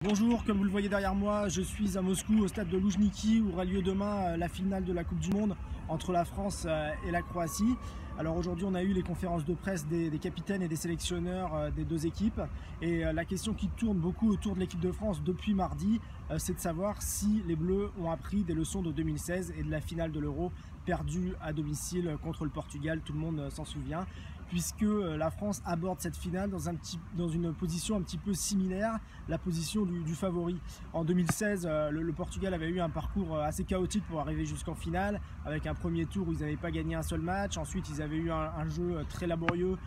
Bonjour, comme vous le voyez derrière moi, je suis à Moscou au stade de Loujniki où aura lieu demain la finale de la Coupe du Monde entre la France et la Croatie. Alors aujourd'hui on a eu les conférences de presse des capitaines et des sélectionneurs des deux équipes et la question qui tourne beaucoup autour de l'équipe de France depuis mardi, c'est de savoir si les Bleus ont appris des leçons de 2016 et de la finale de l'Euro perdue à domicile contre le Portugal, tout le monde s'en souvient, puisque la France aborde cette finale dans une position un petit peu similaire, la position du favori. En 2016, le Portugal avait eu un parcours assez chaotique pour arriver jusqu'en finale, avec un premier tour où ils n'avaient pas gagné un seul match, ensuite ils avaient eu un jeu très laborieux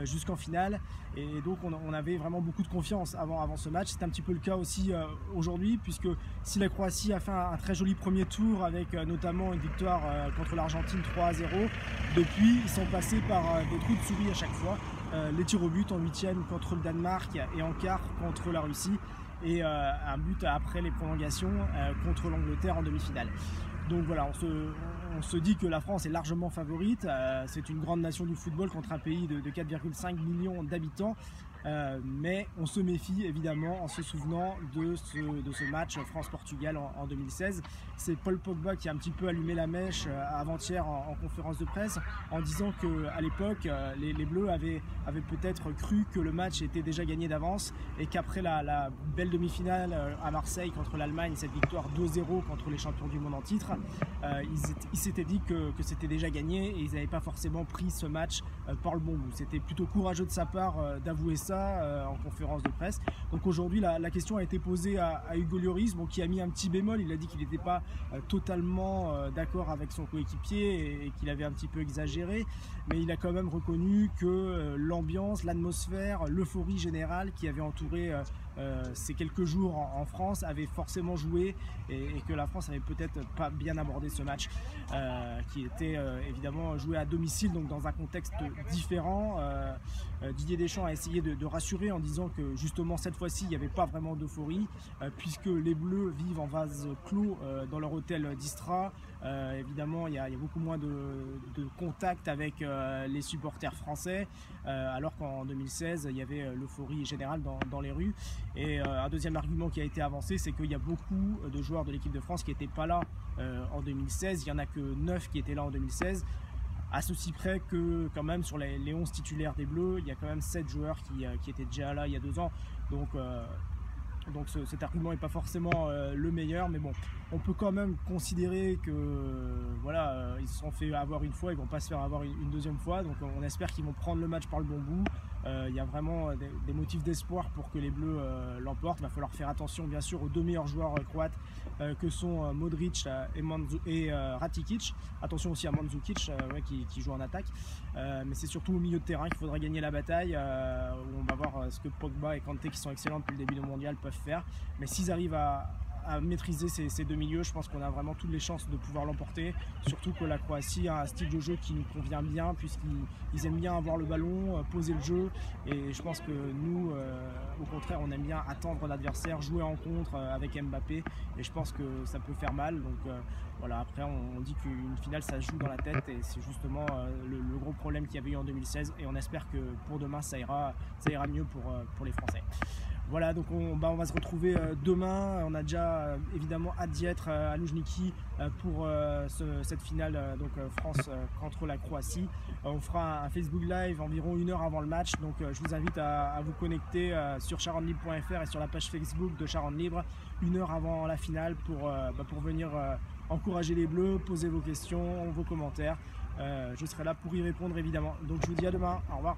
jusqu'en finale, et donc on avait vraiment beaucoup de confiance avant ce match. C'est un petit peu le cas aussi aujourd'hui, puisque si la Croatie a fait un très joli premier tour, avec notamment une victoire contre l'Argentine 3-0, depuis ils sont passés par des trous de souris à chaque fois. Les tirs au but en huitième contre le Danemark et en quart contre la Russie, et un but après les prolongations contre l'Angleterre en demi-finale. Donc voilà, on se dit que la France est largement favorite. C'est une grande nation du football contre un pays de 4,5 millions d'habitants. Mais on se méfie évidemment en se souvenant de ce match France-Portugal en 2016. C'est Paul Pogba qui a un petit peu allumé la mèche avant-hier en conférence de presse, en disant qu'à l'époque les Bleus avaient peut-être cru que le match était déjà gagné d'avance, et qu'après la belle demi-finale à Marseille contre l'Allemagne, cette victoire 2-0 contre les champions du monde en titre, ils s'étaient dit que c'était déjà gagné, et ils n'avaient pas forcément pris ce match par le bon bout. C'était plutôt courageux de sa part d'avouer ça en conférence de presse. Donc aujourd'hui la question a été posée à Hugo Lloris, qui a mis un petit bémol. Il a dit qu'il n'était pas totalement d'accord avec son coéquipier et qu'il avait un petit peu exagéré, mais il a quand même reconnu que l'ambiance, l'atmosphère, l'euphorie générale qui avait entouré ces quelques jours en France avait forcément joué, et que la France avait peut-être pas bien abordé ce match qui était évidemment joué à domicile, donc dans un contexte différent. Didier Deschamps a essayé de rassurer en disant que justement cette fois-ci il n'y avait pas vraiment d'euphorie, puisque les Bleus vivent en vase clos dans leur hôtel d'Istra. Évidemment il y a beaucoup moins de contact avec les supporters français, alors qu'en 2016 il y avait l'euphorie générale dans les rues. Et un deuxième argument qui a été avancé, c'est qu'il y a beaucoup de joueurs de l'équipe de France qui n'étaient pas là en 2016. Il n'y en a que 9 qui étaient là en 2016. À ceci près que quand même sur les 11 titulaires des Bleus, il y a quand même 7 joueurs qui étaient déjà là il y a 2 ans. Donc cet argument n'est pas forcément le meilleur, mais bon, on peut quand même considérer que voilà, ils se sont fait avoir une fois, ils ne vont pas se faire avoir une deuxième fois. Donc on espère qu'ils vont prendre le match par le bon bout. Il y a vraiment des motifs d'espoir pour que les Bleus l'emportent. Il va falloir faire attention bien sûr aux deux meilleurs joueurs croates que sont Modric et Ratikic. Attention aussi à Mandzukic qui joue en attaque. Mais c'est surtout au milieu de terrain qu'il faudra gagner la bataille, où on va voir ce que Pogba et Kanté, qui sont excellents depuis le début du mondial, peuvent faire. Mais s'ils arrivent à maîtriser ces deux milieux, je pense qu'on a vraiment toutes les chances de pouvoir l'emporter. Surtout que la Croatie a un style de jeu qui nous convient bien, puisqu'ils aiment bien avoir le ballon, poser le jeu, et je pense que nous au contraire on aime bien attendre l'adversaire, jouer en contre avec Mbappé, et je pense que ça peut faire mal. Donc voilà, après on dit qu'une finale ça se joue dans la tête, et c'est justement le gros problème qu'il y avait eu en 2016, et on espère que pour demain ça ira mieux pour les Français. Voilà, donc on va se retrouver demain. On a déjà évidemment hâte d'y être à Loujniki pour cette finale France contre la Croatie. On fera un Facebook Live environ 1 heure avant le match, donc je vous invite à vous connecter sur charonlibre.fr et sur la page Facebook de Charonne Libre 1 heure avant la finale pour venir encourager les Bleus, poser vos questions, vos commentaires. Je serai là pour y répondre évidemment. Donc je vous dis à demain, au revoir.